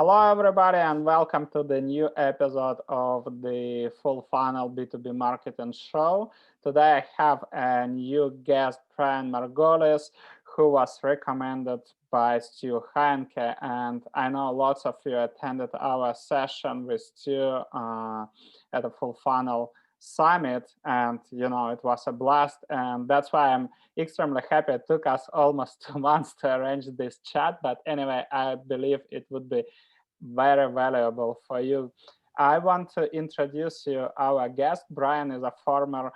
Hello, everybody, and welcome to the new episode of the Full Funnel B2B Marketing Show. Today, I have a new guest, Brian Margolis, who was recommended by Stu Heinke. And I know lots of you attended our session with Stu at the Full Funnel Summit, and it was a blast. And that's why I'm extremely happy. It took us almost 2 months to arrange this chat, but anyway, I believe it would be very valuable for you. I want to introduce you our guest. Brian is a former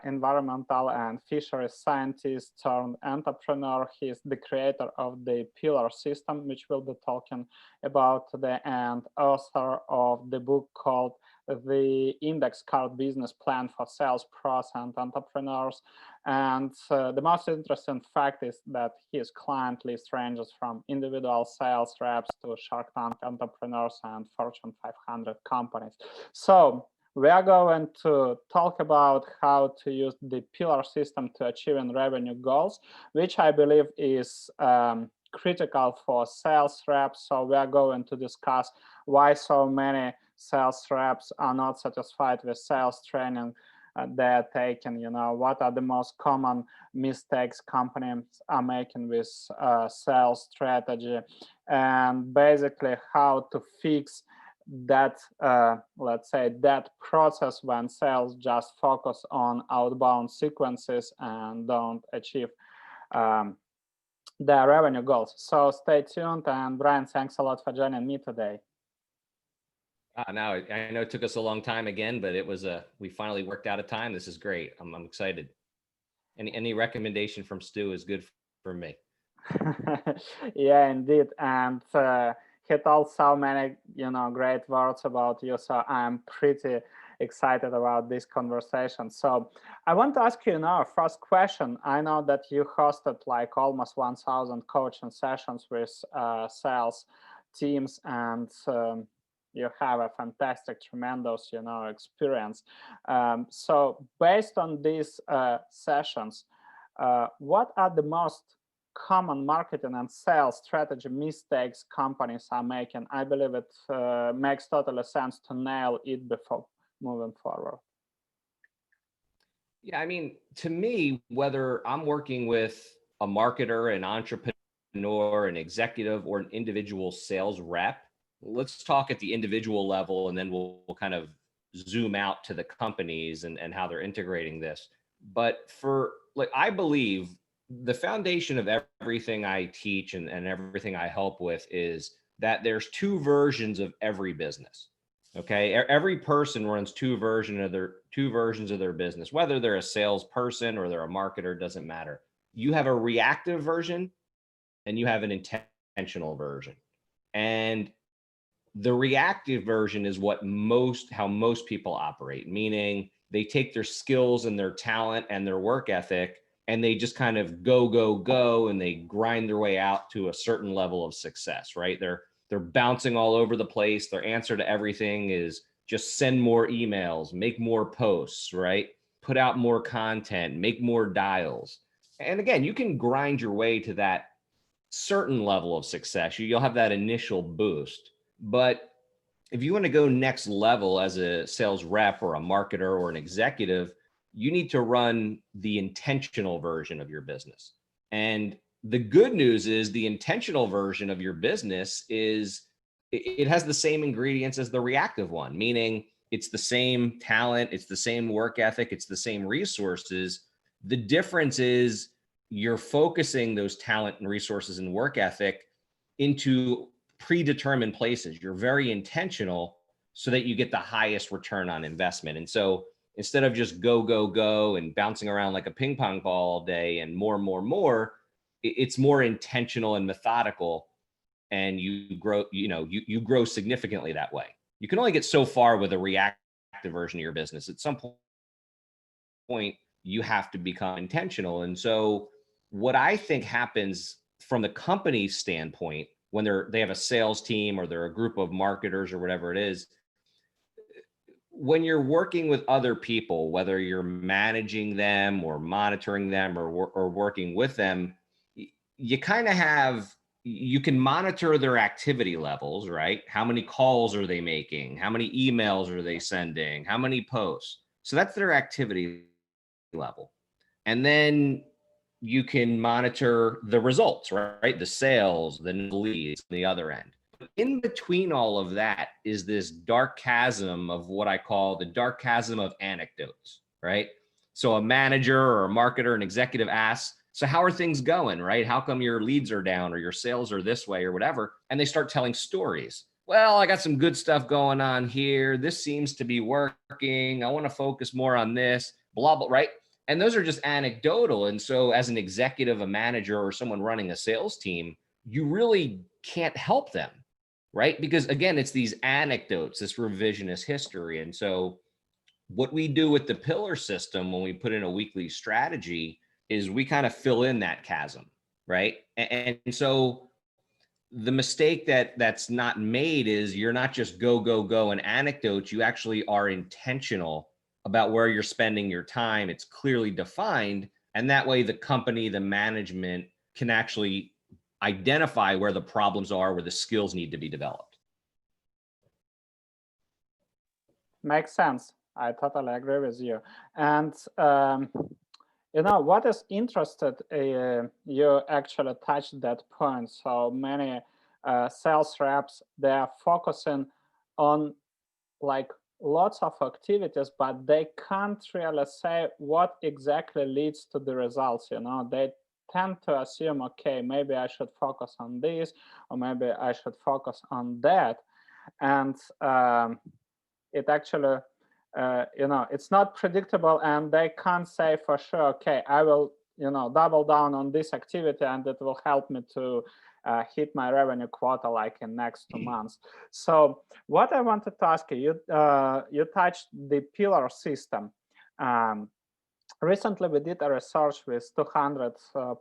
environmental and fisheries scientist turned entrepreneur. He's the creator of the Pillar system, which we'll be talking about today, and author of the book called The Index Card Business Plan for Sales Pros and Entrepreneurs. And the most interesting fact is that his client list ranges from individual sales reps to Shark Tank entrepreneurs and Fortune 500 companies. So we are going to talk about how to use the Pillar system to achieving revenue goals, which I believe is critical for sales reps. So we are going to discuss why so many sales reps are not satisfied with sales training they're taking, what are the most common mistakes companies are making with sales strategy, and basically how to fix that, let's say, that process when sales just focus on outbound sequences and don't achieve their revenue goals. So stay tuned. And Brian, thanks a lot for joining me today. Now I know it took us a long time again, but it was we finally worked out a time. This is great. I'm excited. Any recommendation from Stu is good for me. Yeah, indeed. And he told so many, great words about you. So I'm pretty excited about this conversation. So I want to ask you now, first question. I know that you hosted like almost 1,000 coaching sessions with sales teams, and you have a fantastic, tremendous, experience. So based on these sessions, what are the most common marketing and sales strategy mistakes companies are making? I believe it makes total sense to nail it before moving forward. Yeah, I mean, to me, whether I'm working with a marketer, an entrepreneur, an executive, or an individual sales rep, let's talk at the individual level, and then we'll kind of zoom out to the companies and how they're integrating this. But I believe the foundation of everything I teach and everything I help with is that there's two versions of every business. Okay, every person runs two versions of their business, whether they're a salesperson or they're a marketer, doesn't matter. You have a reactive version and you have an intentional version. And the reactive version is how most people operate, meaning they take their skills and their talent and their work ethic and they just kind of go, and they grind their way out to a certain level of success, right? They're bouncing all over the place. Their answer to everything is just send more emails, make more posts, right? Put out more content, make more dials. And again, you can grind your way to that certain level of success. You'll have that initial boost. But if you want to go next level as a sales rep or a marketer or an executive, you need to run the intentional version of your business. And the good news is the intentional version of your business it has the same ingredients as the reactive one, meaning it's the same talent, it's the same work ethic, it's the same resources. The difference is you're focusing those talent and resources and work ethic into predetermined places. You're very intentional so that you get the highest return on investment. And so instead of just go and bouncing around like a ping pong ball all day and more, it's more intentional and methodical, and you grow significantly that way. You can only get so far with a reactive version of your business. At some point, you have to become intentional. And so what I think happens from the company's standpoint, when they have a sales team or they're a group of marketers or whatever it is, when you're working with other people, whether you're managing them or monitoring them or working with them, you kind of have, you can monitor their activity levels, right? How many calls are they making? How many emails are they sending? How many posts? So that's their activity level. And then you can monitor the results, right? The sales, the leads on the other end. In between all of that is this dark chasm of what I call the dark chasm of anecdotes, right? So a manager or a marketer, an executive asks, so how are things going, right? How come your leads are down or your sales are this way or whatever? And they start telling stories. Well, I got some good stuff going on here. This seems to be working. I want to focus more on this, blah, blah, right? And those are just anecdotal. And so as an executive, a manager, or someone running a sales team, you really can't help them, right? Because again, it's these anecdotes, this revisionist history. And so what we do with the pillar system when we put in a weekly strategy is we kind of fill in that chasm, right? And so the mistake that's not made is you're not just go, go, go and anecdotes. You actually are intentional about where you're spending your time. It's clearly defined. And that way the company, the management can actually identify where the problems are, where the skills need to be developed. Makes sense. I totally agree with you. And what is interested, you actually touched that point. So many sales reps, they are focusing on like lots of activities, but they can't really say what exactly leads to the results. They tend to assume, okay, maybe I should focus on this, or maybe I should focus on that. And it actually, it's not predictable, and they can't say for sure, okay, I will, double down on this activity and it will help me to hit my revenue quota like in next 2 months. So what I wanted to ask you, you touched the pillar system. Recently, we did a research with 200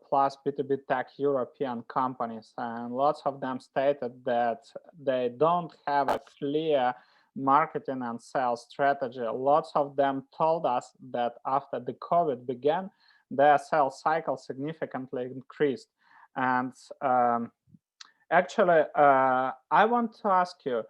plus B2B tech European companies, and lots of them stated that they don't have a clear marketing and sales strategy. Lots of them told us that after the COVID began, their sales cycle significantly increased. And actually, I want to ask you,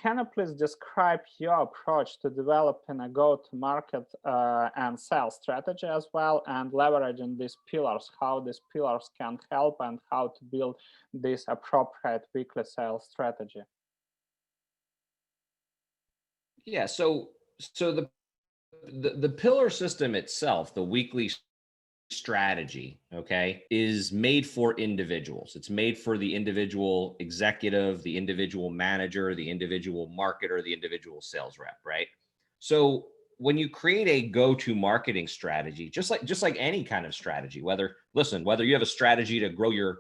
can you please describe your approach to developing a go-to-market and sales strategy as well, and leveraging these pillars, how these pillars can help and how to build this appropriate weekly sales strategy? Yeah, so the pillar system itself, the weekly strategy, okay, is made for individuals. It's made for the individual executive, the individual manager, the individual marketer, the individual sales rep, right? So when you create a go-to marketing strategy, just like any kind of strategy, whether you have a strategy to grow your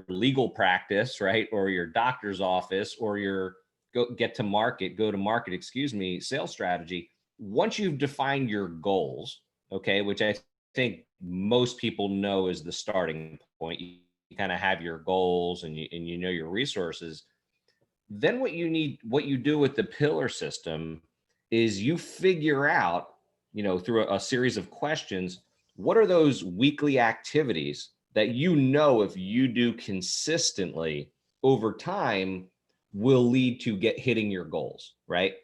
legal practice, right, or your doctor's office, or your go to market sales strategy, once you've defined your goals, okay, which I think most people know is the starting point. You kind of have your goals and you know your resources. Then what you do with the pillar system is you figure out, through a series of questions, what are those weekly activities that if you do consistently over time will lead to hitting your goals, right?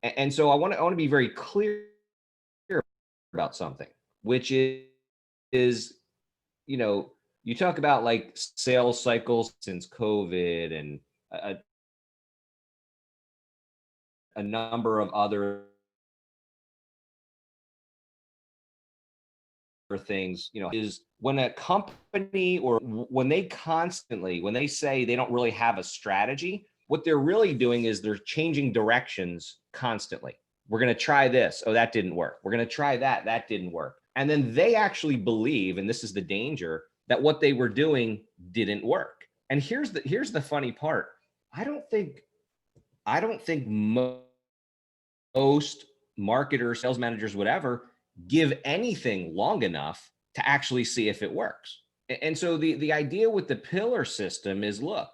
And so I want to be very clear about something, which is, you talk about like sales cycles since COVID and a number of other things, is when a company or when they say they don't really have a strategy, what they're really doing is they're changing directions constantly. We're going to try this. Oh, that didn't work. We're going to try that. That didn't work. And then they actually believe, and this is the danger, that what they were doing didn't work. And here's the funny part. I don't think most marketers, sales managers, whatever, give anything long enough to actually see if it works. And so the idea with the pillar system is, look,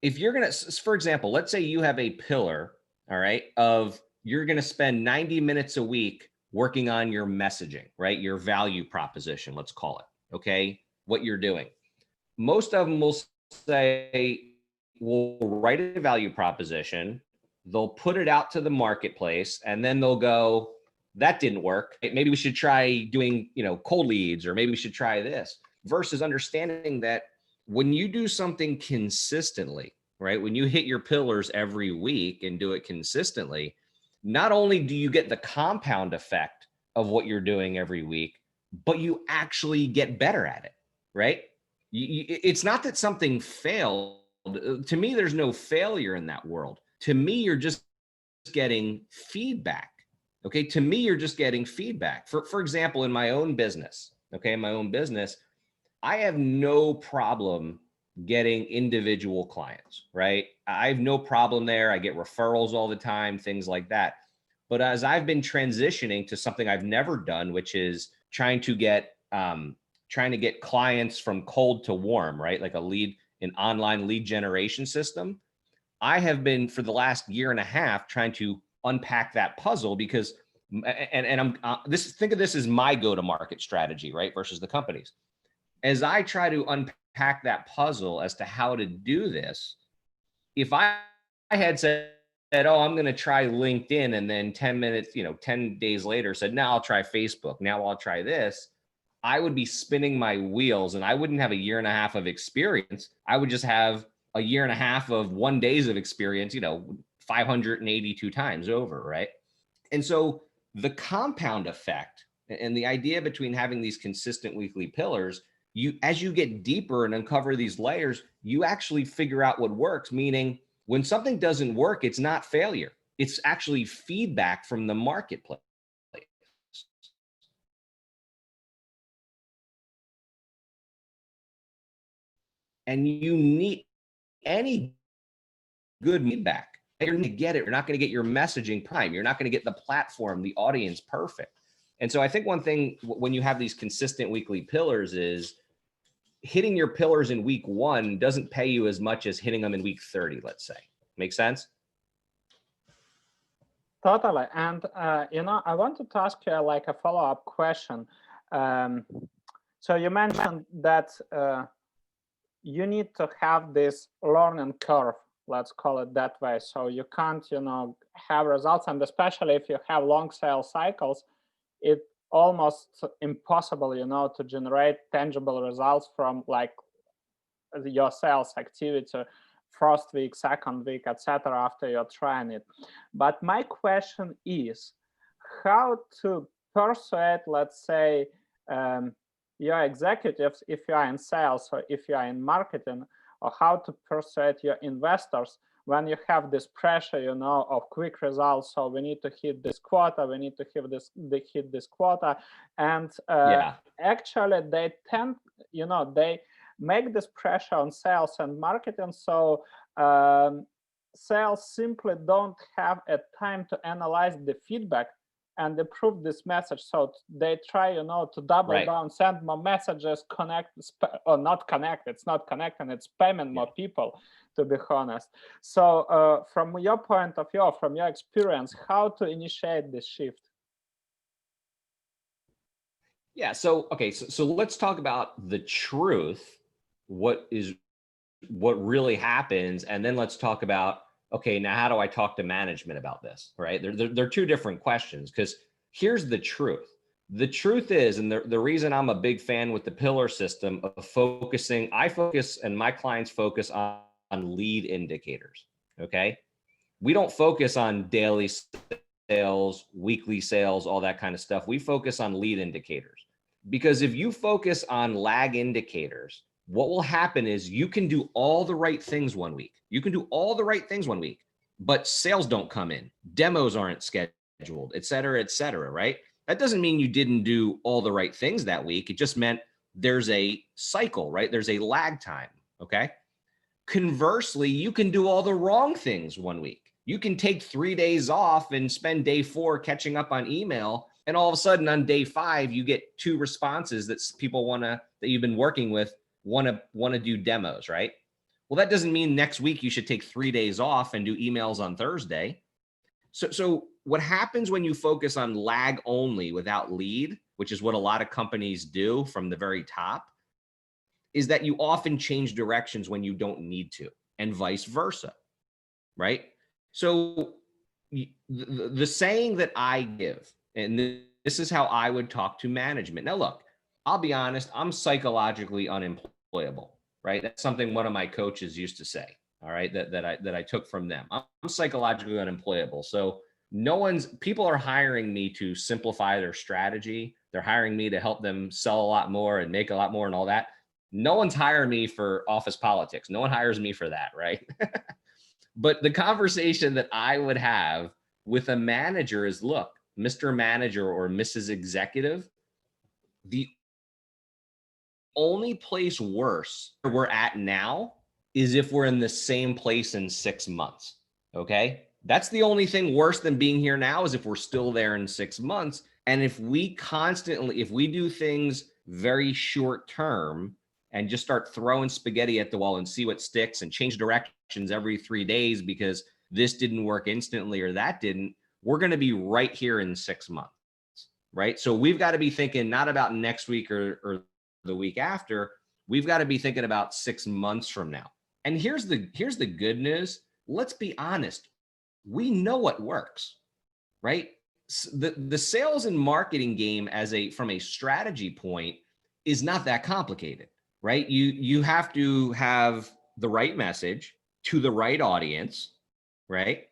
if you're going to, for example, let's say you have a pillar, all right, of you're going to spend 90 minutes a week working on your messaging, right? Your value proposition, let's call it, okay? What you're doing. most of them will say, we'll write a value proposition, they'll put it out to the marketplace, and then they'll go, that didn't work. Maybe we should try doing, cold leads, or maybe we should try this, versus understanding that when you do something consistently, right? When you hit your pillars every week and do it consistently, not only do you get the compound effect of what you're doing every week, but you actually get better at it, right? It's not that something failed. To me, there's no failure in that world. To me, you're just getting feedback. Okay. To me, you're just getting feedback. For example, in my own business, I have no problem getting individual clients, right? I have no problem there. I get referrals all the time, things like that. But as I've been transitioning to something I've never done, which is trying to get clients from cold to warm, right? Like an online lead generation system. I have been, for the last year and a half, trying to unpack that puzzle, because, and I'm think of this as my go-to-market strategy, right? Versus the company's. As I try to unpack that puzzle as to how to do this, if I had said, oh, I'm going to try LinkedIn, and then 10 days later said, now I'll try Facebook, now I'll try this, I would be spinning my wheels, and I wouldn't have a year and a half of experience. I would just have a year and a half of 1 days of experience, 582 times over, right? And so the compound effect and the idea between having these consistent weekly pillars, as you get deeper and uncover these layers, you actually figure out what works, meaning when something doesn't work, it's not failure. It's actually feedback from the marketplace. And you need any good feedback. You're going to get it. You're not going to get your messaging prime. You're not going to get the platform, the audience perfect. And so I think one thing when you have these consistent weekly pillars is hitting your pillars in week 1 doesn't pay you as much as hitting them in week 30, let's say. Make sense? Totally. And, I wanted to ask you like a follow-up question. So you mentioned that you need to have this learning curve, let's call it that way. So you can't, have results. And especially if you have long sales cycles, it's almost impossible, to generate tangible results from like your sales activity first week, second week, etc. after you're trying it. But my question is how to persuade, let's say, your executives, if you are in sales or if you are in marketing, or how to persuade your investors when you have this pressure, of quick results. So we need to hit this quota, we need to hit this quota. And actually they tend, they make this pressure on sales and marketing. So sales simply don't have a time to analyze the feedback and improve this message. So they try, to double down, send more messages, or not connect. It's not connecting, it's spamming more people, to be honest. So from your point of view, from your experience, how to initiate this shift? Yeah. So let's talk about the truth. What really happens, and then let's talk about, okay, now how do I talk to management about this, right? They're two different questions, because here's the truth. The truth is, and the reason I'm a big fan with the pillar system of I focus and my clients focus on lead indicators, okay? We don't focus on daily sales, weekly sales, all that kind of stuff. We focus on lead indicators, because if you focus on lag indicators, what will happen is you can do all the right things one week. But sales don't come in, demos aren't scheduled, et cetera, right? That doesn't mean you didn't do all the right things that week. It just meant there's a cycle, right? There's a lag time, okay? Conversely, you can do all the wrong things one week. You can take 3 days off and spend day 4 catching up on email, and all of a sudden on day 5, you get 2 responses that people that you've been working with want to do demos, right? Well, that doesn't mean next week you should take 3 days off and do emails on Thursday. So what happens when you focus on lag only without lead, which is what a lot of companies do from the very top, is that you often change directions when you don't need to, and vice versa, right? So the saying that I give, and this is how I would talk to management. Now, look, I'll be honest, I'm psychologically unemployable, right? That's something one of my coaches used to say, all right, that I took from them. I'm psychologically unemployable. So people are hiring me to simplify their strategy. They're hiring me to help them sell a lot more and make a lot more and all that. No one's hiring me for office politics. No one hires me for that, right? But the conversation that I would have with a manager is, look, Mr. Manager or Mrs. Executive, the only place worse where we're at now is if we're in the same place in 6 months. Okay. That's the only thing worse than being here now, is if we're still there in 6 months. And if we do things very short term and just start throwing spaghetti at the wall and see what sticks and change directions every 3 days because this didn't work instantly or that didn't, we're going to be right here in 6 months. Right. So we've got to be thinking not about next week or the week after. We've got to be thinking about 6 months from now. And here's the good news. Let's be honest. We know what works, right? The sales and marketing game from a strategy point is not that complicated, right? You have to have the right message to the right audience, right?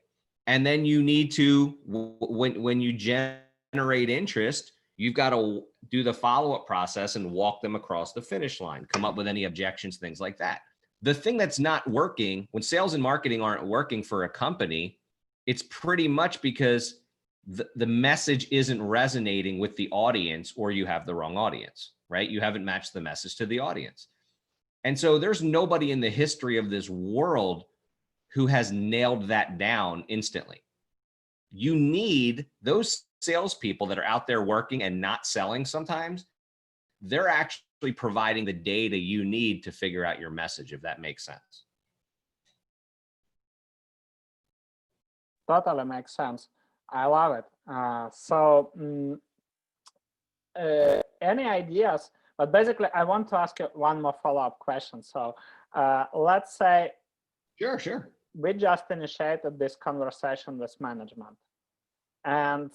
And then you need to, when you generate interest, you've got to do the follow-up process and walk them across the finish line, come up with any objections, things like that. The thing that's not working when sales and marketing aren't working for a company, it's pretty much because the message isn't resonating with the audience, or you have the wrong audience, right? You haven't matched the message to the audience. And so there's nobody in the history of this world who has nailed that down instantly. You need those salespeople that are out there working and not selling sometimes. They're actually providing the data you need to figure out your message, if that makes sense. Totally makes sense. I love it. Any ideas? But basically, I want to ask you one more follow-up question. So let's say Sure. We just initiated this conversation with management. And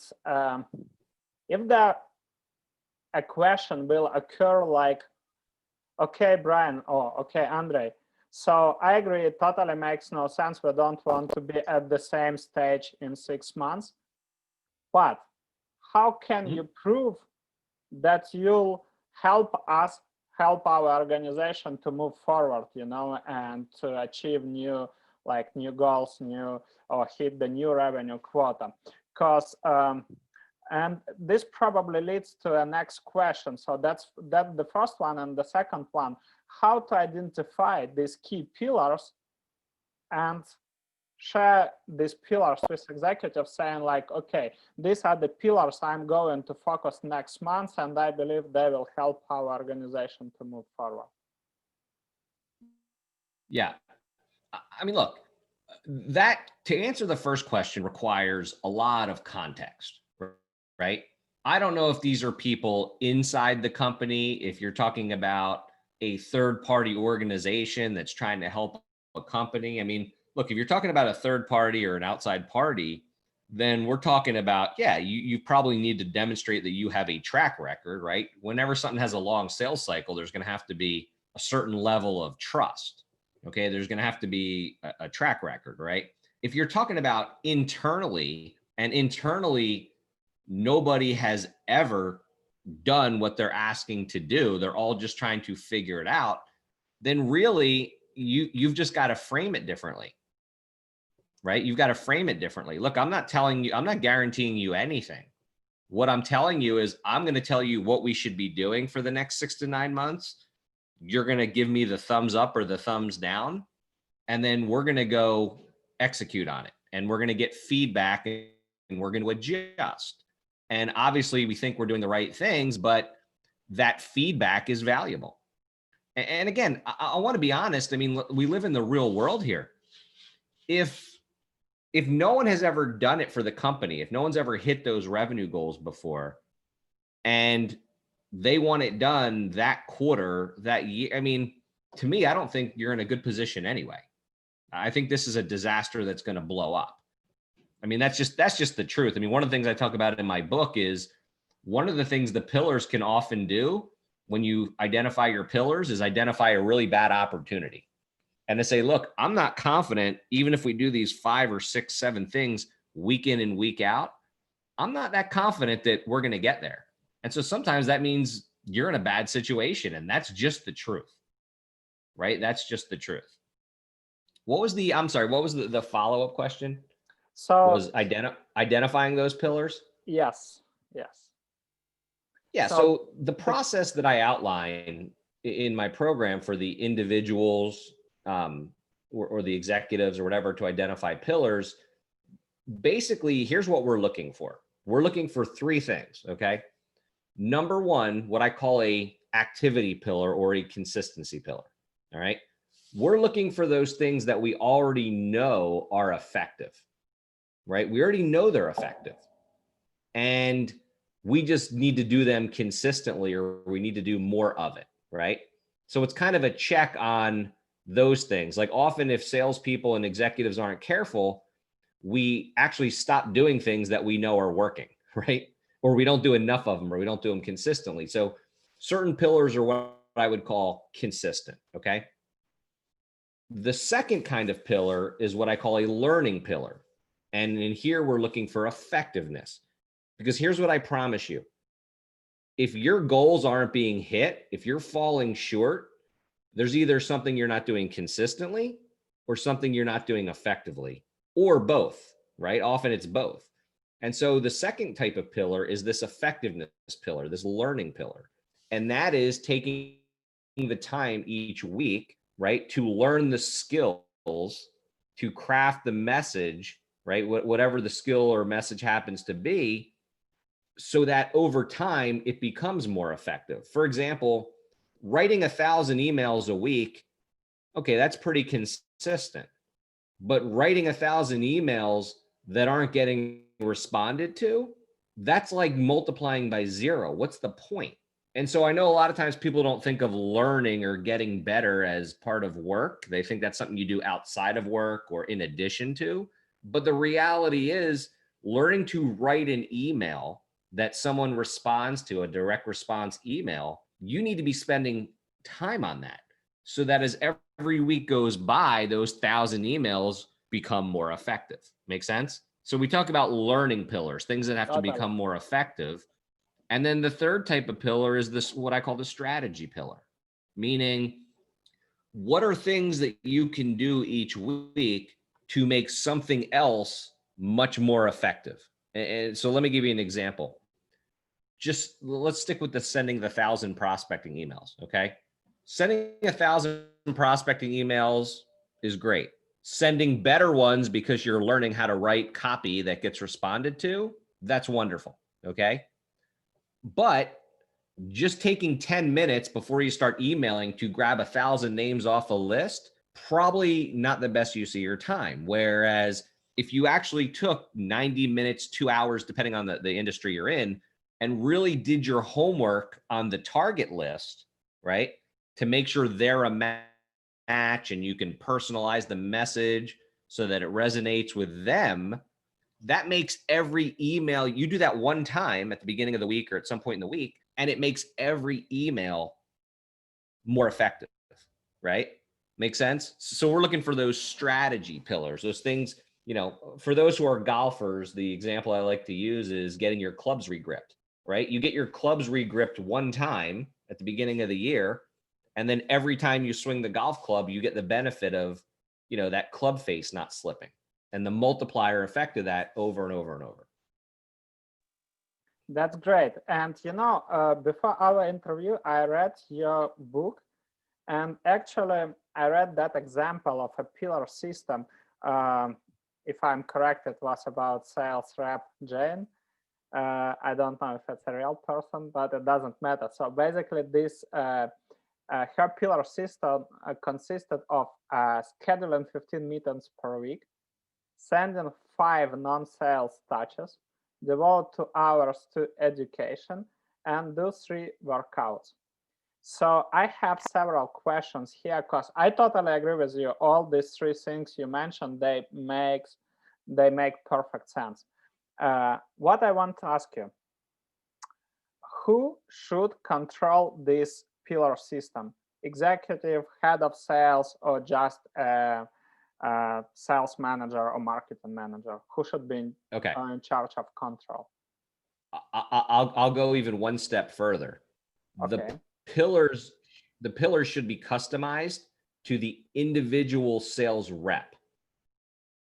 if a question will occur like, okay, Brian, or okay, Andre, so I agree, it totally makes no sense. We don't want to be at the same stage in 6 months. But how can you prove that you'll help our organization to move forward, and to achieve new goals, or hit the new revenue quota? Because and this probably leads to a next question. So that's the first one. And the second one, how to identify these key pillars and share these pillars with executives, saying like, okay, these are the pillars I'm going to focus next month, and I believe they will help our organization to move forward. Yeah. I mean, look, that to answer the first question requires a lot of context, right? I don't know if these are people inside the company, if you're talking about a third-party organization that's trying to help a company. I mean, look, if you're talking about a third party or an outside party, then we're talking about, you probably need to demonstrate that you have a track record, right? Whenever something has a long sales cycle, there's going to have to be a certain level of trust. Okay. There's going to have to be a track record, right? If you're talking about internally, nobody has ever done what they're asking to do, they're all just trying to figure it out, then really you've just got to frame it differently, right? You've got to frame it differently. Look, I'm not guaranteeing you anything. What I'm telling you is I'm going to tell you what we should be doing for the next 6 to 9 months. You're going to give me the thumbs up or the thumbs down, and then we're going to go execute on it. And we're going to get feedback and we're going to adjust. And obviously we think we're doing the right things, but that feedback is valuable. And again, I want to be honest. I mean, we live in the real world here. If no one has ever done it for the company, if no one's ever hit those revenue goals before, and they want it done that quarter, that year, I mean, to me, I don't think you're in a good position anyway. I think this is a disaster that's going to blow up. I mean, that's just the truth. I mean, one of the things I talk about in my book is one of the things the pillars can often do when you identify your pillars is identify a really bad opportunity. And to say, look, I'm not confident, even if we do these 5 or 6, 7 things week in and week out, I'm not that confident that we're going to get there. And so sometimes that means you're in a bad situation, and that's just the truth, right? That's just the truth. What was the follow-up question? So Was identifying those pillars? yes. Yeah. So the process that I outline in my program for the individuals or the executives or whatever to identify pillars, basically, here's what we're looking for. We're looking for 3 things. Okay. Number 1, what I call a activity pillar or a consistency pillar. All right. We're looking for those things that we already know are effective, right? We already know they're effective. And we just need to do them consistently, or we need to do more of it, right? So it's kind of a check on those things. Like often if salespeople and executives aren't careful, we actually stop doing things that we know are working, right? Or we don't do enough of them, or we don't do them consistently. So certain pillars are what I would call consistent, okay? The second kind of pillar is what I call a learning pillar. And in here, we're looking for effectiveness. Because here's what I promise you. If your goals aren't being hit, if you're falling short, there's either something you're not doing consistently or something you're not doing effectively, or both, right? Often it's both. And so the second type of pillar is this effectiveness pillar, this learning pillar. And that is taking the time each week, right, to learn the skills, to craft the message, right, whatever the skill or message happens to be, so that over time it becomes more effective. For example, writing 1,000 emails a week, okay, that's pretty consistent. But writing 1,000 emails that aren't getting responded to, that's like multiplying by 0. What's the point? And so I know a lot of times people don't think of learning or getting better as part of work. They think that's something you do outside of work or in addition to. But the reality is, learning to write an email that someone responds to, a direct response email, you need to be spending time on that, so that as every week goes by, those 1,000 emails become more effective. Make sense? So we talk about learning pillars, things that have to become more effective. And then the third type of pillar is this, what I call the strategy pillar, meaning what are things that you can do each week to make something else much more effective? And so let me give you an example. Just let's stick with the sending the 1,000 prospecting emails. Okay. Sending 1,000 prospecting emails is great. Sending better ones because you're learning how to write copy that gets responded to, that's wonderful. Okay. But just taking 10 minutes before you start emailing to grab 1,000 names off a list, probably not the best use of your time. Whereas if you actually took 90 minutes, 2 hours, depending on the industry you're in, and really did your homework on the target list, right, to make sure they're a match and you can personalize the message so that it resonates with them, that makes every email, you do that one time at the beginning of the week or at some point in the week, and it makes every email more effective, right? Make sense? So we're looking for those strategy pillars, those things, for those who are golfers, the example I like to use is getting your clubs regripped, right? You get your clubs regripped one time at the beginning of the year, and then every time you swing the golf club, you get the benefit of, that club face not slipping, and the multiplier effect of that over and over and over. That's great. And before our interview, I read your book, and actually I read that example of a pillar system. If I'm correct, it was about sales rep Jane. I don't know if it's a real person, but it doesn't matter. So basically, this her pillar system consisted of scheduling 15 meetings per week, sending 5 non-sales touches, devote 2 hours to education, and do 3 workouts. So I have several questions here because I totally agree with you. All these three things you mentioned, they make perfect sense. What I want to ask you, who should control this pillar system? Executive, head of sales, or just a sales manager or marketing manager? Who should be Okay. in charge of control? I'll go even one step further. Okay. The pillars should be customized to the individual sales rep.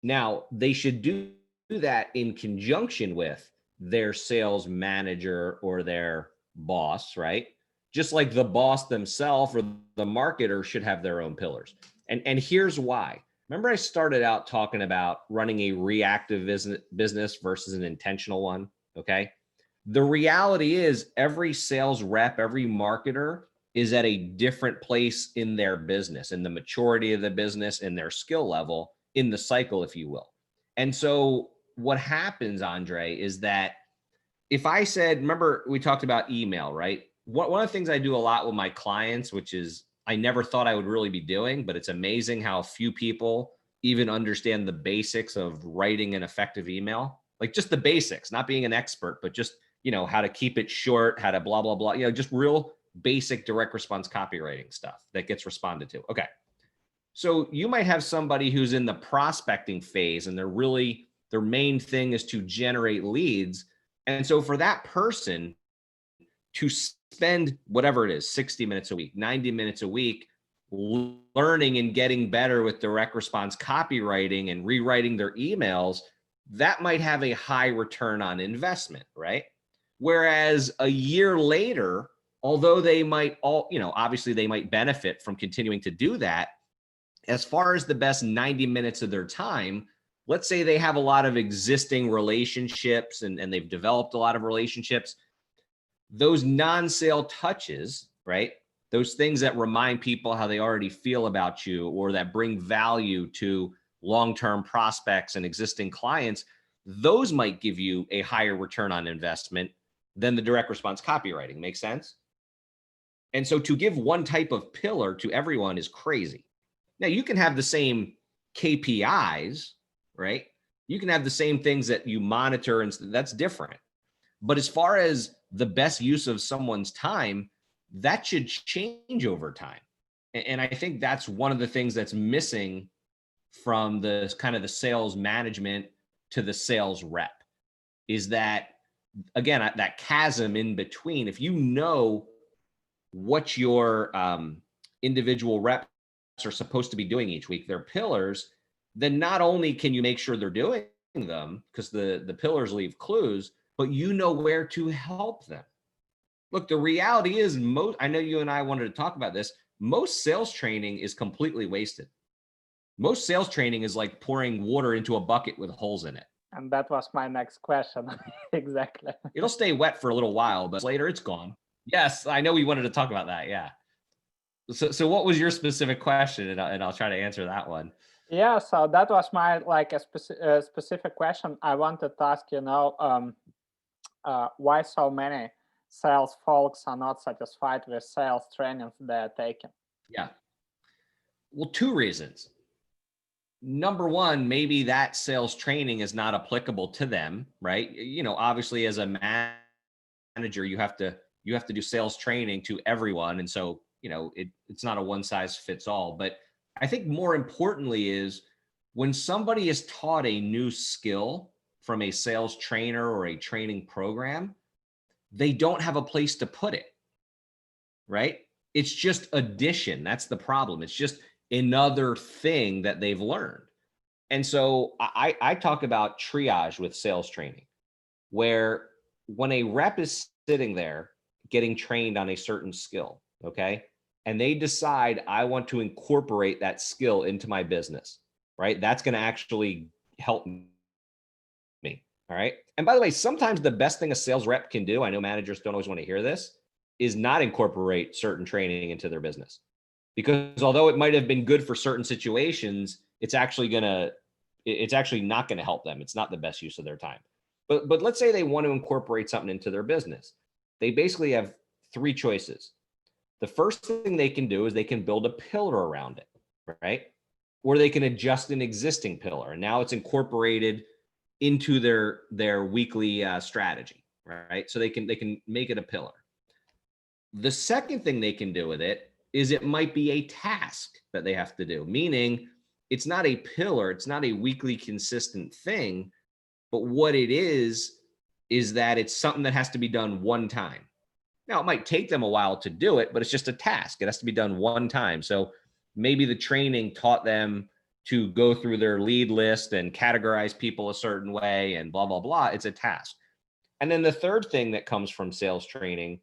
Now, they should do that in conjunction with their sales manager or their boss, right? Just like the boss themselves or the marketer should have their own pillars. And here's why. Remember, I started out talking about running a reactive business versus an intentional one, okay? The reality is every sales rep, every marketer is at a different place in their business, in the maturity of the business, in their skill level, in the cycle, if you will. And so what happens, Andre, is that if I said, remember we talked about email, right? One of the things I do a lot with my clients, which is I never thought I would really be doing, but it's amazing how few people even understand the basics of writing an effective email, like just the basics, not being an expert, but just, how to keep it short, how to blah, blah, blah, just real basic direct response copywriting stuff that gets responded to. Okay. So you might have somebody who's in the prospecting phase and their main thing is to generate leads. And so for that person to spend whatever it is, 60 minutes a week, 90 minutes a week, learning and getting better with direct response copywriting and rewriting their emails, that might have a high return on investment, right? Whereas a year later, although they might obviously they might benefit from continuing to do that, as far as the best 90 minutes of their time, let's say they have a lot of existing relationships and they've developed a lot of relationships, those non-sale touches, right? Those things that remind people how they already feel about you or that bring value to long-term prospects and existing clients, those might give you a higher return on investment than the direct response copywriting. Make sense? And so to give one type of pillar to everyone is crazy. Now you can have the same KPIs, right? You can have the same things that you monitor and that's different. But as far as the best use of someone's time, that should change over time. And I think that's one of the things that's missing from the kind of the sales management to the sales rep is that, again, that chasm in between. If you know what your individual reps are supposed to be doing each week, their pillars, then not only can you make sure they're doing them because the pillars leave clues, but you know where to help them. Look, the reality is I know you and I wanted to talk about this. Most sales training is completely wasted. Most sales training is like pouring water into a bucket with holes in it. And that was my next question. Exactly. It'll stay wet for a little while, but later it's gone. Yes, I know we wanted to talk about that. Yeah. So what was your specific question? And I'll try to answer that one. Yeah, so that was my a specific question. I wanted to ask, why so many sales folks are not satisfied with sales trainings they're taking? Yeah. Well, two reasons. Number one, maybe that sales training is not applicable to them, right? Obviously as a manager, you have to do sales training to everyone. And so, it's not a one size fits all. But I think more importantly is when somebody is taught a new skill from a sales trainer or a training program, they don't have a place to put it, right? It's just addition. That's the problem. It's just another thing that they've learned. And so I talk about triage with sales training, where when a rep is sitting there getting trained on a certain skill, okay, and they decide I want to incorporate that skill into my business, right? That's going to actually help me. All right. And by the way, sometimes the best thing a sales rep can do, I know managers don't always want to hear this, is not incorporate certain training into their business. Because although it might have been good for certain situations, it's actually not going to help them. It's not the best use of their time. But let's say they want to incorporate something into their business. They basically have three choices. The first thing they can do is they can build a pillar around it, right? Or they can adjust an existing pillar, and now it's incorporated into their weekly strategy, right? So they can make it a pillar. The second thing they can do with it is it might be a task that they have to do, meaning it's not a pillar, it's not a weekly consistent thing, but what it is that it's something that has to be done one time. Now, it might take them a while to do it, but it's just a task. It has to be done one time. So maybe the training taught them to go through their lead list and categorize people a certain way and blah, blah, blah. It's a task. And then the third thing that comes from sales training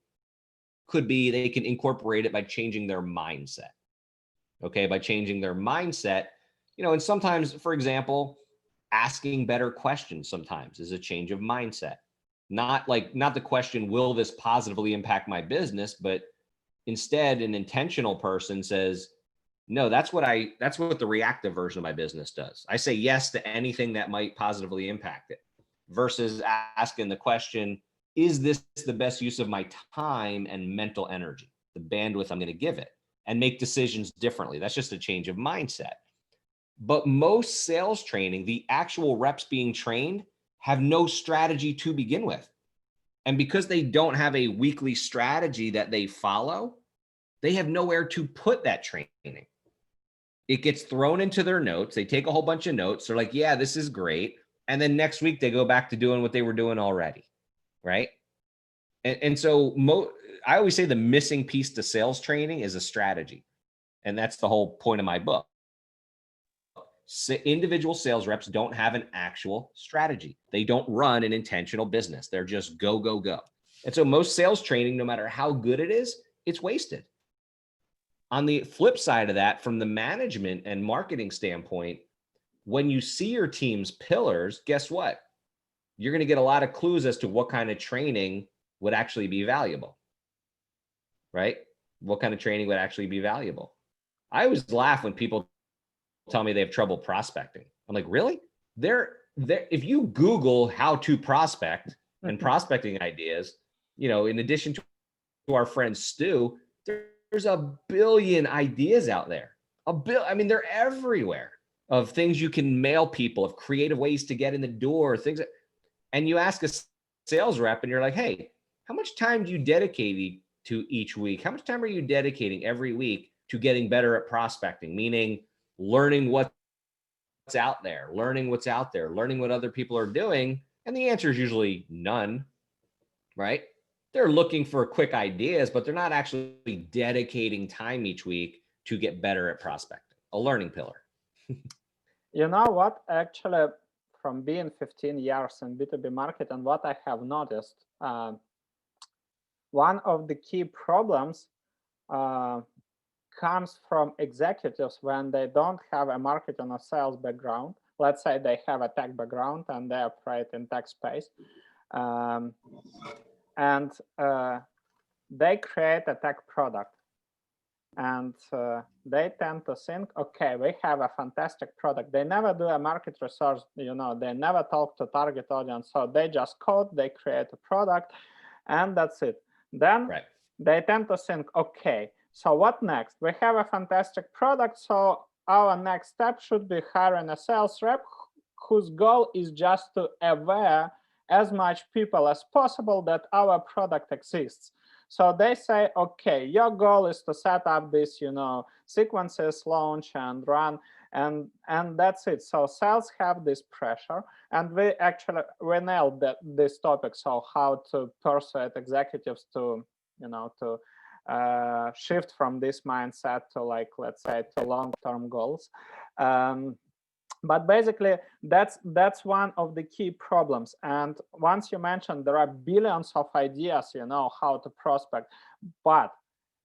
could be they can incorporate it by changing their mindset. Okay, by changing their mindset, and sometimes, for example, asking better questions sometimes is a change of mindset. Not the question, will this positively impact my business? But instead, an intentional person says, no, that's what the reactive version of my business does. I say yes to anything that might positively impact it, versus asking the question, is this the best use of my time and mental energy, the bandwidth I'm going to give it, and make decisions differently? That's just a change of mindset. But most sales training, the actual reps being trained, have no strategy to begin with. And because they don't have a weekly strategy that they follow, they have nowhere to put that training. It gets thrown into their notes. They take a whole bunch of notes. They're like, yeah, this is great. And then next week they go back to doing what they were doing already, right? And so I always say the missing piece to sales training is a strategy. And that's the whole point of my book. Individual sales reps don't have an actual strategy. They don't run an intentional business. They're just go, go, go. And so most sales training, no matter how good it is, it's wasted. On the flip side of that, from the management and marketing standpoint, when you see your team's pillars, guess what? You're going to get a lot of clues as to what kind of training would actually be valuable, right? What kind of training would actually be valuable? I always laugh when people tell me they have trouble prospecting. I'm like, really? If you Google how to prospect and prospecting ideas, in addition to our friend Stu, there's a billion ideas out there. They're everywhere, of things you can mail people, of creative ways to get in the door, things and you ask a sales rep and you're like, hey, how much time do you dedicate to each week? How much time are you dedicating every week to getting better at prospecting? Meaning learning what's out there, learning what other people are doing. And the answer is usually none, right? They're looking for quick ideas, but they're not actually dedicating time each week to get better at prospecting. A learning pillar. You know what? Actually, from being 15 years in B2B market, and what I have noticed, one of the key problems comes from executives when they don't have a marketing or sales background. Let's say they have a tech background and they operate in tech space. And they create a tech product. And they tend to think, okay, we have a fantastic product. They never do a market research, they never talk to target audience. So they just code, they create a product, and that's it. Then they tend to think, okay, so what next? We have a fantastic product, so our next step should be hiring a sales rep whose goal is just to aware as much people as possible that our product exists. So they say, okay, your goal is to set up this, sequences, launch and run, and that's it. So sales have this pressure, and we nailed this topic. So how to persuade executives to, shift from this mindset to, let's say, to long-term goals. But basically, that's one of the key problems. And once you mentioned, there are billions of ideas, how to prospect. But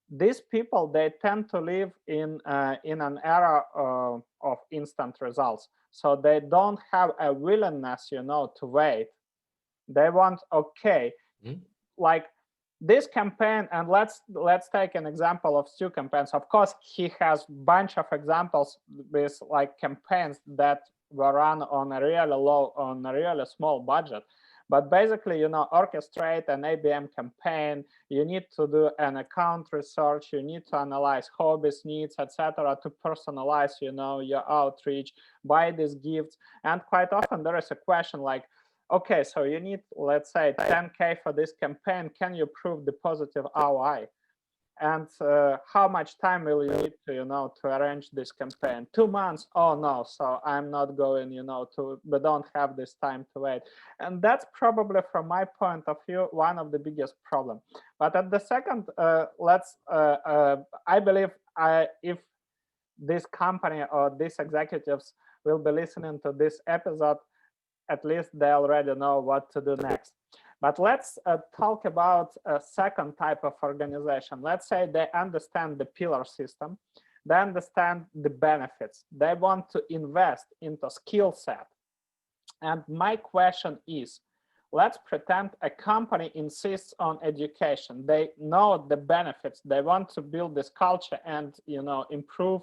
these people, they tend to live in an era of instant results. So they don't have a willingness, to wait. They want, okay, like this campaign, and let's take an example of Stu campaigns. Of course, he has a bunch of examples with campaigns that were run on a really small budget. But basically, orchestrate an ABM campaign. You need to do an account research. You need to analyze hobbies, needs, etc., to personalize, your outreach, buy these gifts. And quite often there is a question like, okay, so you need, let's say, 10K for this campaign. Can you prove the positive ROI? And how much time will you need to arrange this campaign? 2 months? Oh no, so I'm not going we don't have this time to wait. And that's probably, from my point of view, one of the biggest problem. But at the second, I believe if this company or these executives will be listening to this episode, at least they already know what to do next. But let's talk about a second type of organization. Let's say they understand the pillar system, they understand the benefits, they want to invest into skill set. And my question is, let's pretend a company insists on education. They know the benefits, they want to build this culture and improve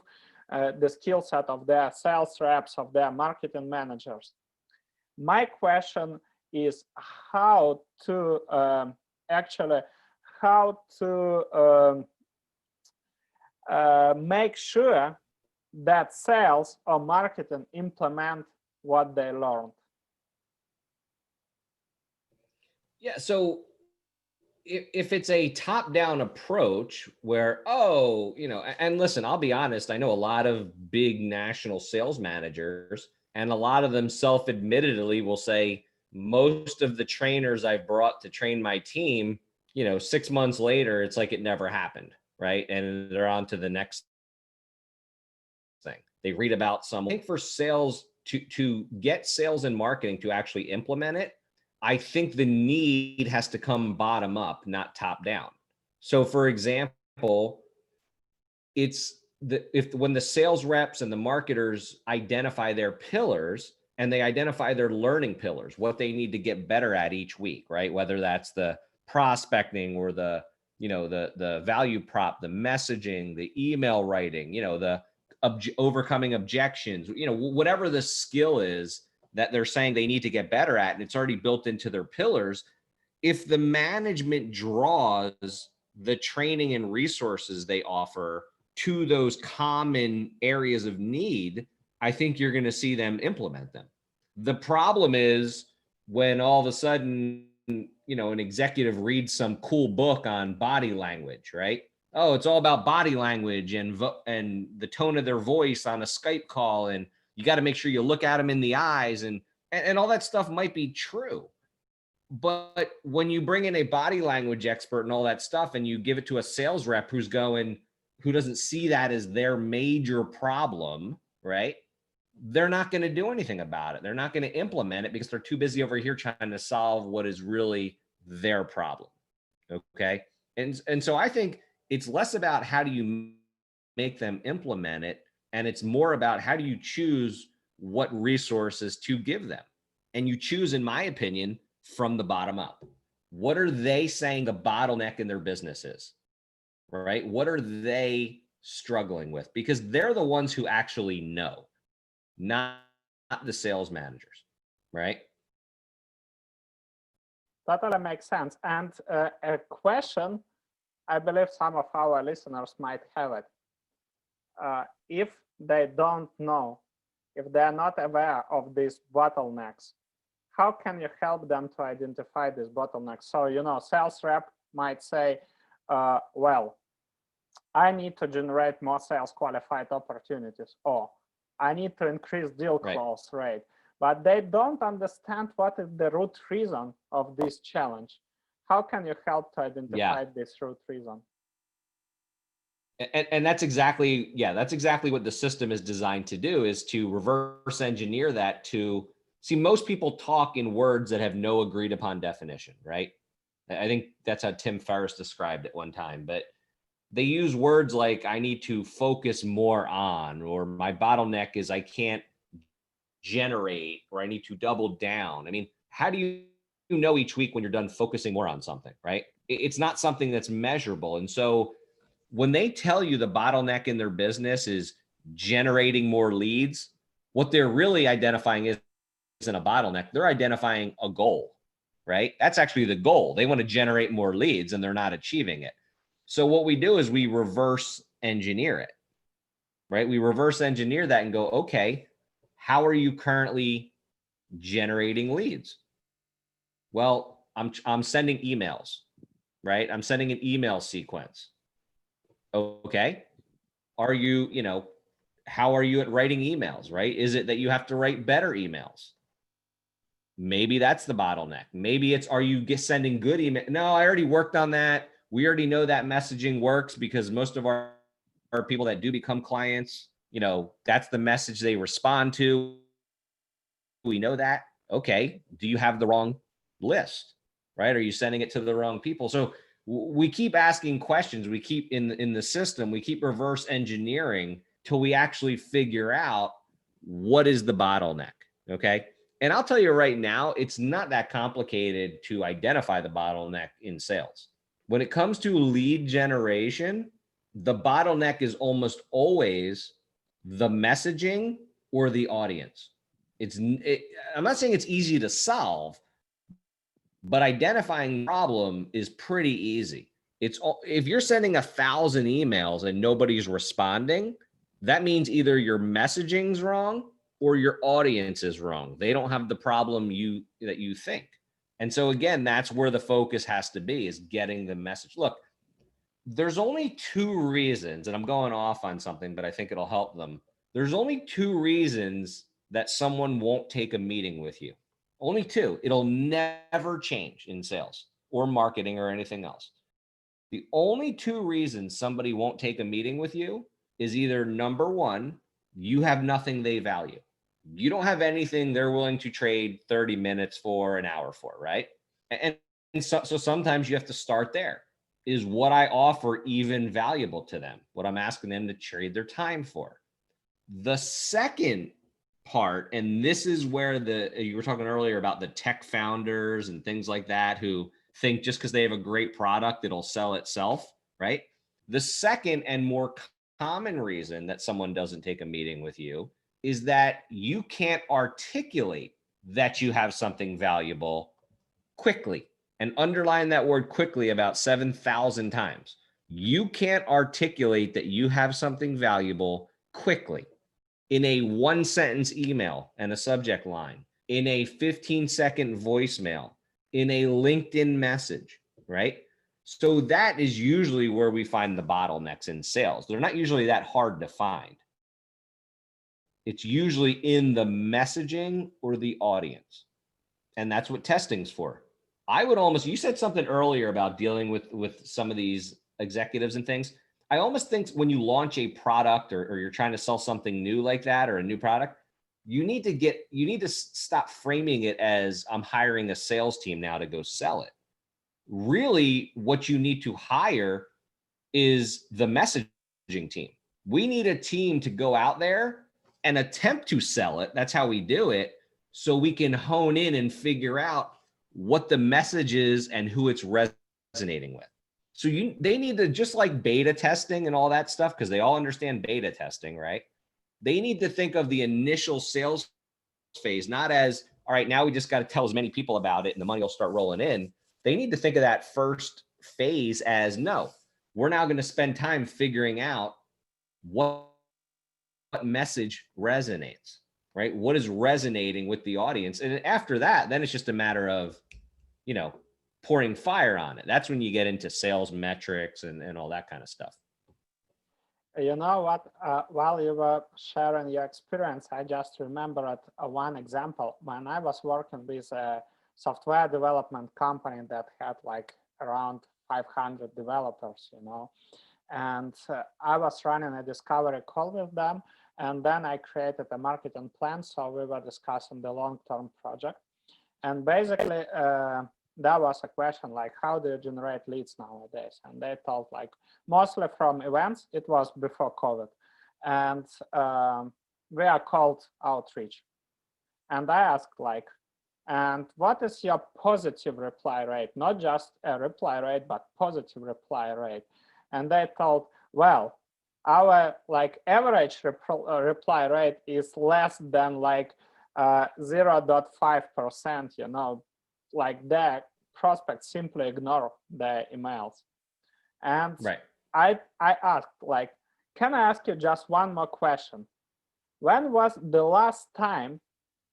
the skill set of their sales reps, of their marketing managers. My question is how to make sure that sales or marketing implement what they learned. Yeah, so if it's a top-down approach where, and listen, I'll be honest, I know a lot of big national sales managers, and a lot of them self-admittedly will say, most of the trainers I've brought to train my team, 6 months later, it's like it never happened, right? And they're on to the next thing. They read about I think for sales, to get sales and marketing to actually implement it, I think the need has to come bottom up, not top down. So for example, when the sales reps and the marketers identify their pillars, and they identify their learning pillars, what they need to get better at each week, right? Whether that's the prospecting or the value prop, the messaging, the email writing, the overcoming objections, whatever the skill is that they're saying they need to get better at, and it's already built into their pillars. If the management draws the training and resources they offer to those common areas of need, I think you're going to see them implement them. The problem is when all of a sudden, an executive reads some cool book on body language, right? Oh, it's all about body language and the tone of their voice on a Skype call. And you got to make sure you look at them in the eyes, and all that stuff might be true. But when you bring in a body language expert and all that stuff, and you give it to a sales rep who doesn't see that as their major problem, right? They're not going to do anything about it. They're not going to implement it because they're too busy over here trying to solve what is really their problem. Okay. And so I think it's less about how do you make them implement it, and it's more about how do you choose what resources to give them. And you choose, in my opinion, from the bottom up. What are they saying the bottleneck in their business is, right? What are they struggling with? Because they're the ones who actually know, not the sales managers, right? Totally makes sense. And a question, I believe some of our listeners might have it. If they don't know, if they're not aware of these bottlenecks, how can you help them to identify these bottlenecks? So, sales rep might say, well, I need to generate more sales qualified opportunities, or I need to increase deal close rate. But they don't understand what is the root reason of this challenge. How can you help to identify this root reason? And that's exactly what the system is designed to do, is to reverse engineer that to see. Most people talk in words that have no agreed upon definition, right? I think that's how Tim Ferriss described it one time, but they use words like I need to focus more on, or my bottleneck is I can't generate, or I need to double down. I mean, how do you know each week when you're done focusing more on something, right? It's not something that's measurable. And so when they tell you the bottleneck in their business is generating more leads, what they're really identifying isn't a bottleneck. They're identifying a goal, right? That's actually the goal. They want to generate more leads and they're not achieving it. So what we do is we reverse engineer it, right? We reverse engineer that and go, okay, how are you currently generating leads? Well, I'm sending emails, right? I'm sending an email sequence. Okay. Are you, how are you at writing emails, right? Is it that you have to write better emails? Maybe that's the bottleneck. Maybe it's, are you sending good email? No, I already worked on that. We already know that messaging works because most of our people that do become clients, that's the message they respond to. We know that. Okay. Do you have the wrong list, right? Are you sending it to the wrong people? So we keep asking questions. We keep in the system, we keep reverse engineering till we actually figure out what is the bottleneck. Okay. And I'll tell you right now, it's not that complicated to identify the bottleneck in sales. When it comes to lead generation, the bottleneck is almost always the messaging or the audience. I'm not saying it's easy to solve, but identifying the problem is pretty easy. If you're sending 1,000 emails and nobody's responding, that means either your messaging's wrong or your audience is wrong. They don't have the problem that you think. And so again, that's where the focus has to be, is getting the message. Look, there's only 2 reasons, and I'm going off on something, but I think it'll help them. There's only 2 reasons that someone won't take a meeting with you. Only 2. It'll never change in sales or marketing or anything else. The only 2 reasons somebody won't take a meeting with you is either, number 1, you have nothing they value. You don't have anything they're willing to trade 30 minutes for, an hour for, right? And so sometimes you have to start there. Is what I offer even valuable to them? What I'm asking them to trade their time for? The second part, and this is where you were talking earlier about the tech founders and things like that, who think just because they have a great product, it'll sell itself, right? The second and more common reason that someone doesn't take a meeting with you is that you can't articulate that you have something valuable quickly. And underline that word quickly about 7,000 times. You can't articulate that you have something valuable quickly in a 1-sentence email and a subject line, in a 15-second voicemail, in a LinkedIn message, right? So that is usually where we find the bottlenecks in sales. They're not usually that hard to find. It's usually in the messaging or the audience. And that's what testing's for. I would almost, you said something earlier about dealing with some of these executives and things. I almost think when you launch a product or you're trying to sell something new like that, or a new product, you need to stop framing it as, I'm hiring a sales team now to go sell it. Really, what you need to hire is the messaging team. We need a team to go out there and attempt to sell it. That's how we do it. So we can hone in and figure out what the message is and who it's resonating with. So they need to, just like beta testing and all that stuff, because they all understand beta testing, right? They need to think of the initial sales phase, not as, all right, now we just got to tell as many people about it and the money will start rolling in. They need to think of that first phase as, no, we're now going to spend time figuring out what message resonates. Right? What is resonating with the audience? And after that, then it's just a matter of, pouring fire on it. That's when you get into sales metrics and all that kind of stuff. You know what? While you were sharing your experience, I just remembered one example. When I was working with a software development company that had like around 500 developers, and I was running a discovery call with them. And then I created a marketing plan. So we were discussing the long-term project. And basically, that was a question like, how do you generate leads nowadays? And they told like, mostly from events. It was before COVID. And we are called outreach. And I asked like, and what is your positive reply rate? Not just a reply rate, but positive reply rate. And they told, well, our like average reply rate is less than like 0.5%, like the prospects simply ignore the emails. And Right. I asked, like, can I ask you just one more question? When was the last time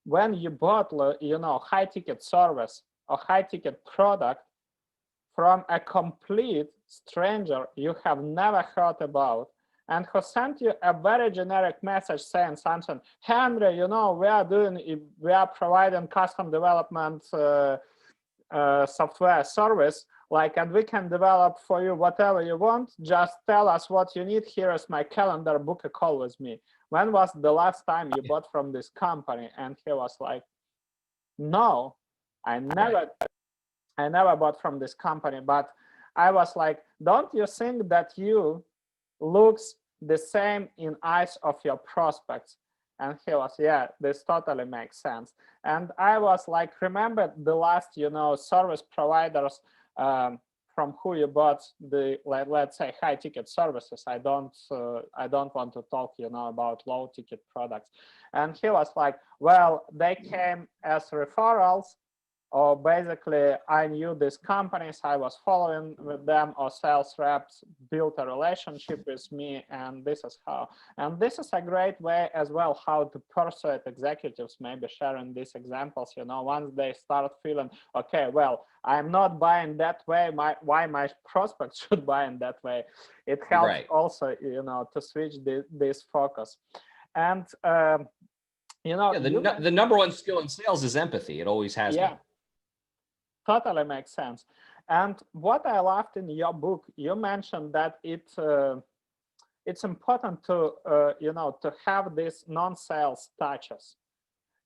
when you bought, high ticket service or high ticket product from a complete stranger you have never heard about, and who sent you a very generic message saying something, Henry, we are providing custom development software service, like, and we can develop for you whatever you want. Just tell us what you need. Here is my calendar, book a call with me. When was the last time you bought from this company? And he was like, no, I never bought from this company. But I was like, don't you think that you looks the same in eyes of your prospects? And he was, yeah, this totally makes sense. And I was like, remember the last, service providers from who you bought the, let's say, high ticket services. I don't want to talk, about low ticket products. And he was like, well, they came as referrals, or basically I knew these companies, I was following with them, or sales reps built a relationship with me, and this is how. And this is a great way as well how to persuade executives, maybe sharing these examples, once they start feeling, okay, well, I'm not buying that way, why my prospects should buy in that way. It helps also, to switch this focus. And, the number one skill in sales is empathy. It always has been. Totally makes sense. And what I loved in your book, you mentioned that it's important to to have these non-sales touches.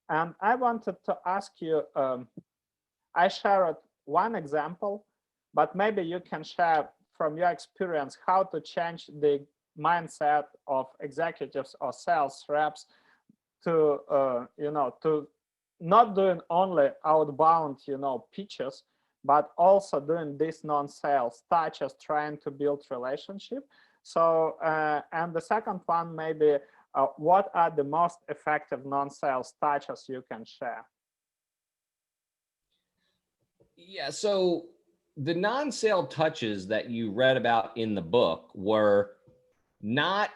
And I wanted to ask you, I shared one example, but maybe you can share from your experience how to change the mindset of executives or sales reps to to not doing only outbound, pitches, but also doing these non-sales touches, trying to build relationship. So, and the second one, maybe, what are the most effective non-sales touches you can share? Yeah, so the non-sale touches that you read about in the book were not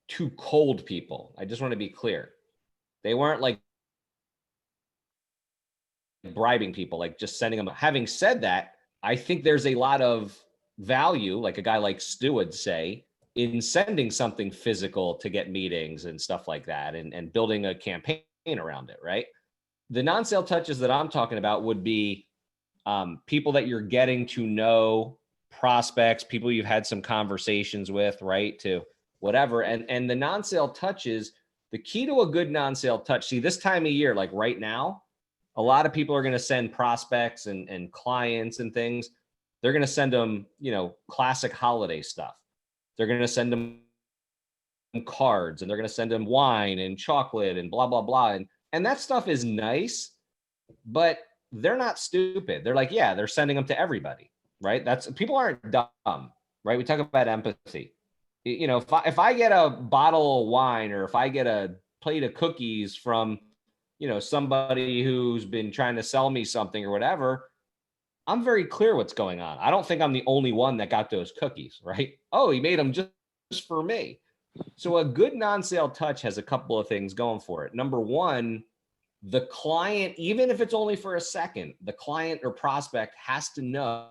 to cold people. I just want to be clear. They weren't like bribing people, like just sending them. Having said that, I think there's a lot of value, like a guy like Stu would say, in sending something physical to get meetings and stuff like that, and building a campaign around it, right? The non-sale touches that I'm talking about would be people that you're getting to know, prospects, people you've had some conversations with, right? To whatever. And the non-sale touches, the key to a good non-sale touch, see, this time of year, like right now, a lot of people are going to send prospects and clients and things. They're going to send them, classic holiday stuff. They're going to send them cards, and they're going to send them wine and chocolate and blah, blah, blah. And that stuff is nice, but they're not stupid. They're like, yeah, they're sending them to everybody, right? People aren't dumb, right? We talk about empathy. If I get a bottle of wine, or if I get a plate of cookies from, somebody who's been trying to sell me something or whatever, I'm very clear what's going on. I don't think I'm the only one that got those cookies, right? Oh, he made them just for me. So a good non-sale touch has a couple of things going for it. Number one, the client, even if it's only for a second, the client or prospect has to know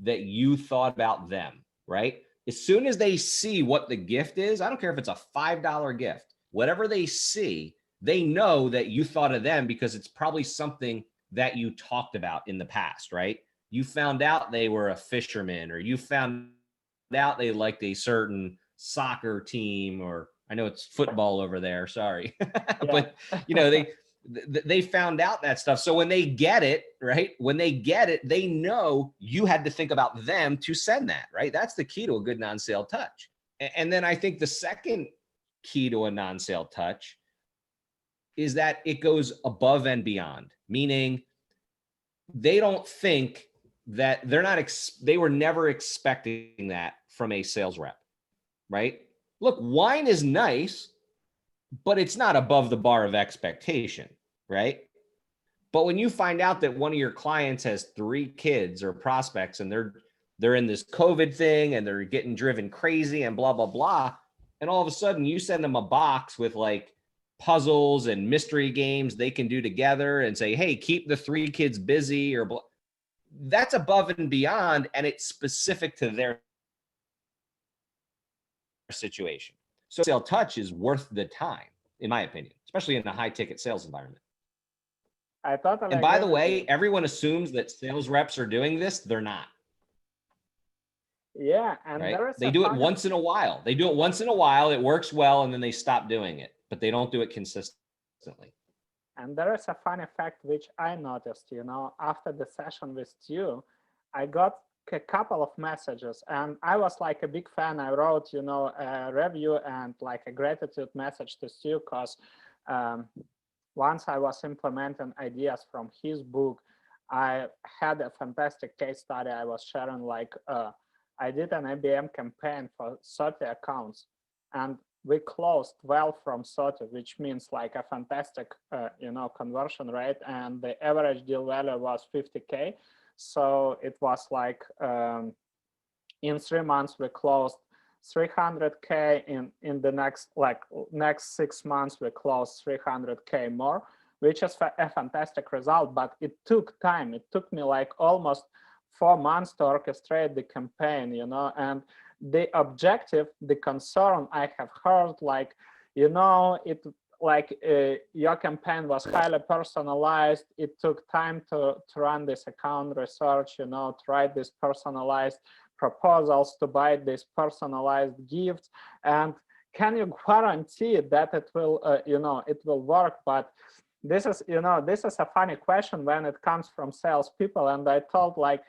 that you thought about them, right? As soon as they see what the gift is, I don't care if it's a $5 gift, whatever they see, they know that you thought of them because it's probably something that you talked about in the past, right? You found out they were a fisherman, or you found out they liked a certain soccer team, or I know it's football over there, sorry. But they found out that stuff. So when they get it, right? When they get it, they know you had to think about them to send that, right? That's the key to a good non-sale touch. And then I think the second key to a non-sale touch is that it goes above and beyond, meaning they don't think that they were never expecting that from a sales rep, right? Look, wine is nice, but it's not above the bar of expectation, right? But when you find out that one of your clients has 3 kids or prospects and they're in this COVID thing and they're getting driven crazy and blah, blah, blah. And all of a sudden you send them a box with like puzzles and mystery games they can do together and say, hey, keep the 3 kids busy or blah. That's above and beyond. And it's specific to their situation. So sale touch is worth the time, in my opinion, especially in a high ticket sales environment. I totally And by agree the with way, you. everyone assumes that sales reps are doing this. They're not. Yeah, and Right? there is They a do it funny once in a while. They do it once in a while. It works well, and then they stop doing it. But they don't do it consistently. And there is a funny fact which I noticed, after the session with you, I got a couple of messages and I was like a big fan. I wrote, a review and like a gratitude message to Stu because once I was implementing ideas from his book, I had a fantastic case study. I was sharing like, I did an IBM campaign for 30 accounts and we closed well from 30, which means like a fantastic, conversion rate. And the average deal value was 50K. So it was like in 3 months, we closed 300K. In the next 6 months, we closed 300K more, which is a fantastic result. But it took time. It took me like almost 4 months to orchestrate the campaign, and the objective, the concern I have heard, like, your campaign was highly personalized. It took time to run this account research, to write these personalized proposals, to buy these personalized gifts. And can you guarantee that it will, it will work? But this is a funny question when it comes from salespeople. And I thought like,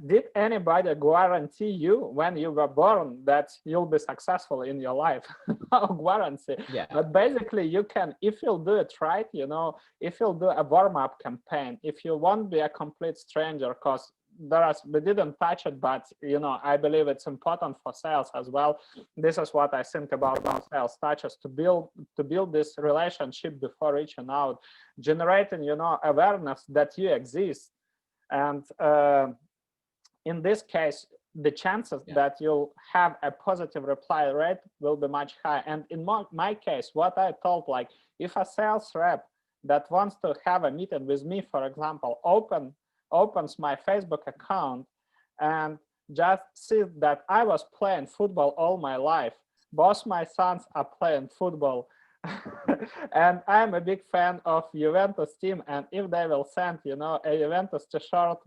did anybody guarantee you when you were born that you'll be successful in your life? No guarantee. Yeah. But basically you can, if you'll do it right, if you'll do a warm-up campaign, if you won't be a complete stranger, because we didn't touch it, but I believe it's important for sales as well. This is what I think about sales touches, to build this relationship before reaching out, generating awareness that you exist. And in this case, the chances that you'll have a positive reply rate will be much higher. And in my case, what I told, like, if a sales rep that wants to have a meeting with me, for example, opens my Facebook account and just sees that I was playing football all my life. Both my sons are playing football. And I'm a big fan of Juventus team. And if they will send, a Juventus t-shirt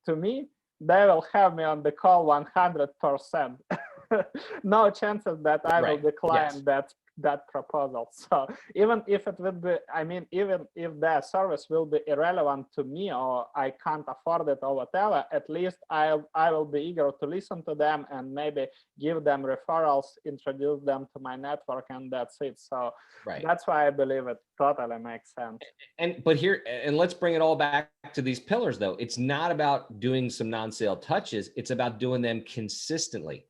to me, they will have me on the call 100%. No chances that I will decline that proposal. So even if it would be, even if their service will be irrelevant to me or I can't afford it or whatever, at least I will be eager to listen to them and maybe give them referrals, introduce them to my network, and that's it. So that's why I believe it totally makes sense. And let's bring it all back to these pillars though. It's not about doing some non-sale touches. It's about doing them consistently.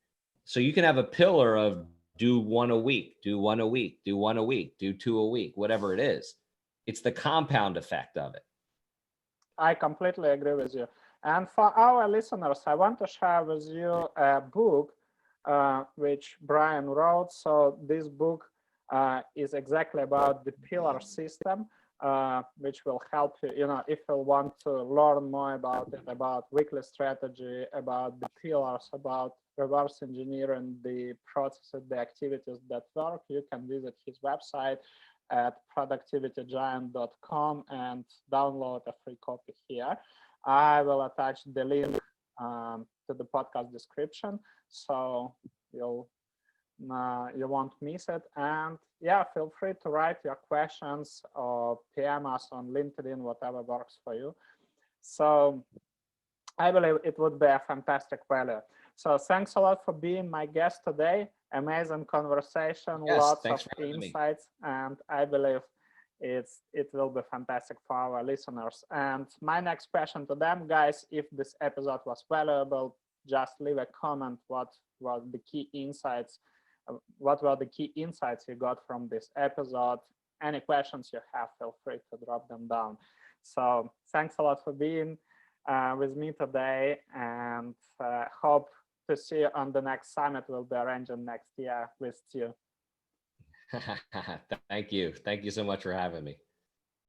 So you can have a pillar of do 1 a week, do 1 a week, do 1 a week, do 2 a week, whatever it is. It's the compound effect of it. I completely agree with you. And for our listeners, I want to share with you a book which Brian wrote. So this book is exactly about the pillar system, which will help you, if you want to learn more about it, about weekly strategy, about the pillars, about reverse engineering the processes, the activities that work. You can visit his website at productivitygiant.com and download a free copy here. I will attach the link to the podcast description, so you won't miss it. And feel free to write your questions or PM us on LinkedIn, whatever works for you. So I believe it would be a fantastic value. So thanks a lot for being my guest today. Amazing conversation, lots of insights, and I believe it will be fantastic for our listeners. And my next question to them, guys, if this episode was valuable, just leave a comment. What were the key insights you got from this episode? Any questions you have, feel free to drop them down. So thanks a lot for being with me today, and hope to see you on the next summit we'll be arranging next year with you. Thank you. Thank you so much for having me.